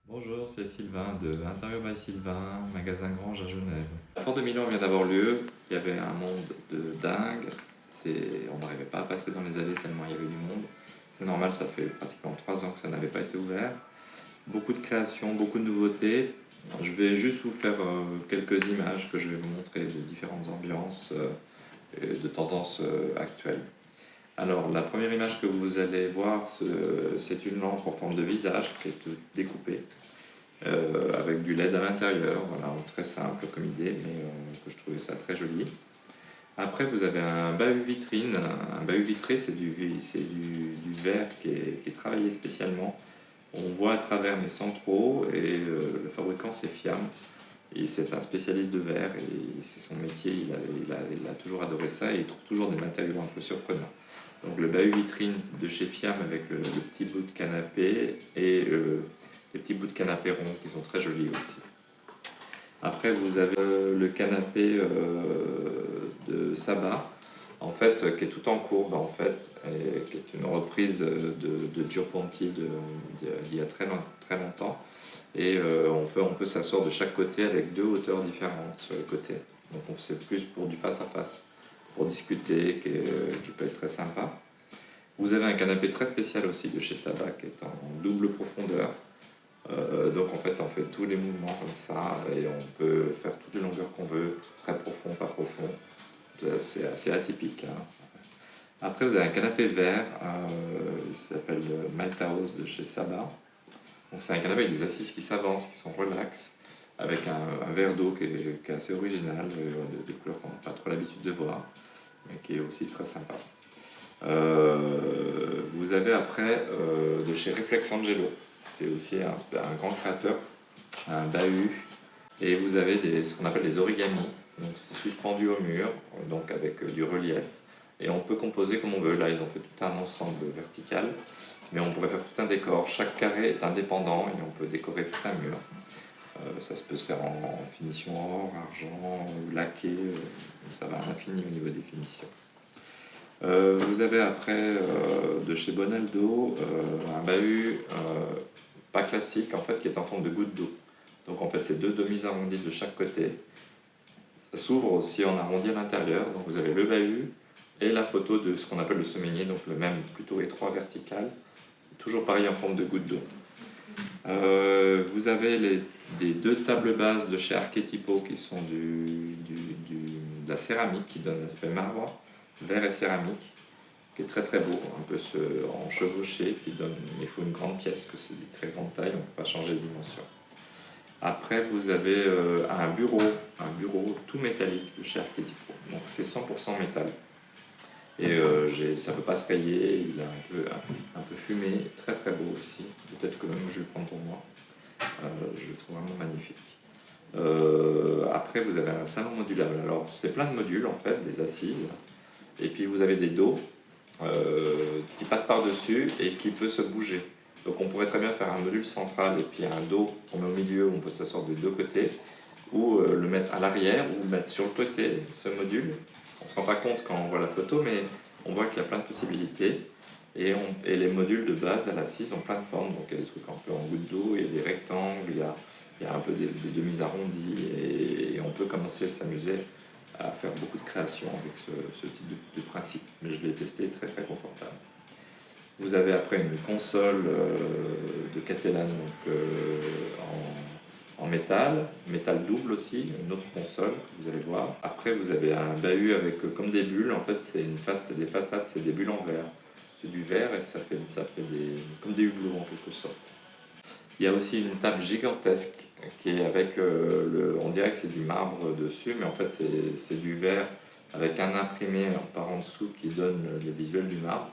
Bonjour, c'est Sylvain de Intérieur by Sylvain, magasin Grange à Genève. La Foire de Milan vient d'avoir lieu, il y avait un monde de dingue, on n'arrivait pas à passer dans les allées tellement il y avait du monde. C'est normal, ça fait pratiquement 3 ans que ça n'avait pas été ouvert. Beaucoup de créations, beaucoup de nouveautés. Je vais juste vous faire quelques images que je vais vous montrer de différentes ambiances et de tendances actuelles. Alors, la première image que vous allez voir, c'est une lampe en forme de visage qui est découpée avec du LED à l'intérieur. Voilà, très simple comme idée, mais que je trouvais ça très joli. Après, vous avez un bahut vitrine. Un bahut vitré, c'est du verre qui est travaillé spécialement. On voit à travers, mais sans trop, et le fabricant, c'est Fiam. Et c'est un spécialiste de verre, et c'est son métier, il a toujours adoré ça, et il trouve toujours des matériaux un peu surprenants. Donc le bahut vitrine de chez Fiam avec le petit bout de canapé, et les petits bouts de canapé ronds qui sont très jolis aussi. Après, vous avez le canapé de Saba, en fait, qui est tout en courbe, en fait, et qui est une reprise de Gio Ponti d'il y a très longtemps. Et on peut s'asseoir de chaque côté avec 2 hauteurs différentes sur les côtés. Donc c'est plus pour du face à face, pour discuter, qui peut être très sympa. Vous avez un canapé très spécial aussi de chez Saba, qui est en double profondeur. Donc en fait, on fait tous les mouvements comme ça, et on peut faire toutes les longueurs qu'on veut, très profond, pas profond. C'est assez atypique, hein. Après, vous avez un canapé vert, qui s'appelle Malthouse de chez Saba. Donc c'est un canapé avec des assises qui s'avancent, qui sont relax, avec un verre d'eau qui est assez original, de couleurs qu'on n'a pas trop l'habitude de voir, mais qui est aussi très sympa. Vous avez après de chez Reflex Angelo, c'est aussi un grand créateur, un bahut, et vous avez ce qu'on appelle des origamis, donc c'est suspendu au mur, donc avec du relief, et on peut composer comme on veut. Là, ils ont fait tout un ensemble vertical, mais on pourrait faire tout un décor. Chaque carré est indépendant et on peut décorer tout un mur. Ça peut se faire en finition or, argent, laqué, ça va à l'infini au niveau des finitions. Vous avez après de chez Bonaldo un bahut pas classique, en fait, qui est en forme de goutte d'eau. Donc en fait, c'est 2 demi arrondis de chaque côté. Ça s'ouvre aussi en arrondi à l'intérieur. Donc vous avez le bahut et la photo de ce qu'on appelle le semainier, donc le même plutôt étroit vertical, toujours pareil en forme de goutte d'eau. Vous avez des 2 tables bases de chez Archetipo qui sont de la céramique, qui donne un aspect marbre, verre et céramique, qui est très très beau, un peu en chevauché, il faut une grande pièce, que c'est de très grande taille, on ne peut pas changer de dimension. Après, vous avez un bureau tout métallique de chez Archetipo, donc c'est 100% métal. Et ça ne peut pas se rayer, il est un peu fumé, très très beau aussi. Peut-être que même je vais le prendre pour moi. Je le trouve vraiment magnifique. Après, vous avez un salon modulable. Alors, c'est plein de modules en fait, des assises. Et puis vous avez des dos qui passent par-dessus et qui peut se bouger. Donc on pourrait très bien faire un module central et puis un dos qu'on met au milieu où on peut s'asseoir de 2 côtés, ou le mettre à l'arrière ou le mettre sur le côté, ce module. On ne se rend pas compte quand on voit la photo, mais on voit qu'il y a plein de possibilités. Et les modules de base à l'assise ont plein de formes. Donc il y a des trucs un peu en goutte d'eau, il y a des rectangles, il y a un peu des demi arrondis, et on peut commencer à s'amuser à faire beaucoup de créations avec ce type de principe. Mais je l'ai testé, très très confortable. Vous avez après une console de Catalan, donc, en métal double aussi, une autre console, vous allez voir. Après, vous avez un bahut avec comme des bulles. En fait, les façades, c'est des bulles en verre. C'est du verre et ça fait comme des hublots en quelque sorte. Il y a aussi une table gigantesque qui est avec, on dirait que c'est du marbre dessus, mais en fait c'est du verre avec un imprimé par en dessous qui donne le visuel du marbre.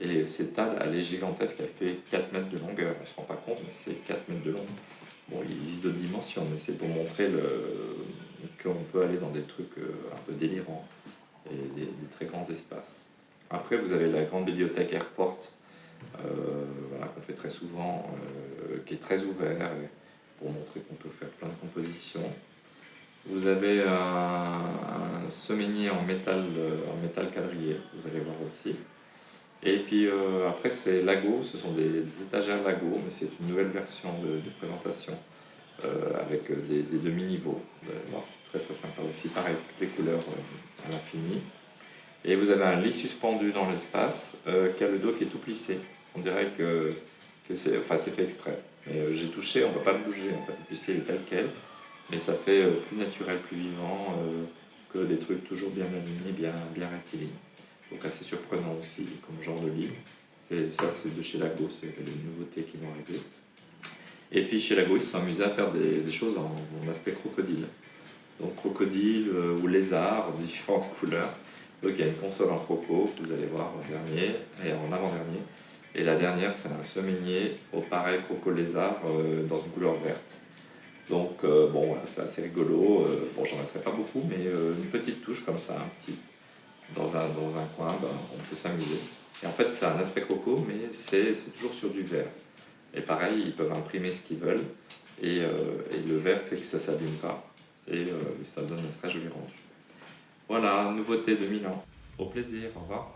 Et cette table, elle est gigantesque, elle fait 4 mètres de longueur, on ne se rend pas compte, mais c'est 4 mètres de long. Bon, il existe d'autres dimensions, mais c'est pour montrer qu'on peut aller dans des trucs un peu délirants et des très grands espaces. Après, vous avez la grande bibliothèque Airport, voilà, qu'on fait très souvent, qui est très ouvert, pour montrer qu'on peut faire plein de compositions. Vous avez un semainier en métal quadrillé, vous allez voir aussi. Et puis après, c'est Lago, ce sont des étagères Lago, mais c'est une nouvelle version de présentation avec des demi-niveaux. C'est très très sympa aussi, pareil, toutes les couleurs à l'infini. Et vous avez un lit suspendu dans l'espace qui a le dos qui est tout plissé. On dirait que c'est fait exprès. Mais j'ai touché, on ne peut pas le bouger en fait. Le plissé est tel quel, mais ça fait plus naturel, plus vivant que les trucs toujours bien alignés, bien rectilignes. Donc assez surprenant aussi comme genre de lit. Ça c'est de chez Lago, c'est les nouveautés qui vont arriver. Et puis chez Lago, ils se sont amusés à faire des choses en aspect crocodile. Donc crocodile ou lézard, de différentes couleurs. Donc il y a une console en croco, vous allez voir en dernier et en avant-dernier. Et la dernière, c'est un semainier au pareil croco-lézard dans une couleur verte. Donc bon, voilà, c'est assez rigolo. Bon, j'en mettrai pas beaucoup, mais une petite touche comme ça, dans un coin, ben, on peut s'amuser. Et en fait, c'est un aspect croco, mais c'est toujours sur du verre. Et pareil, ils peuvent imprimer ce qu'ils veulent. Et le verre fait que ça ne s'abîme pas. Et ça donne un très joli rendu. Voilà, nouveauté de Milan. Au plaisir, au revoir.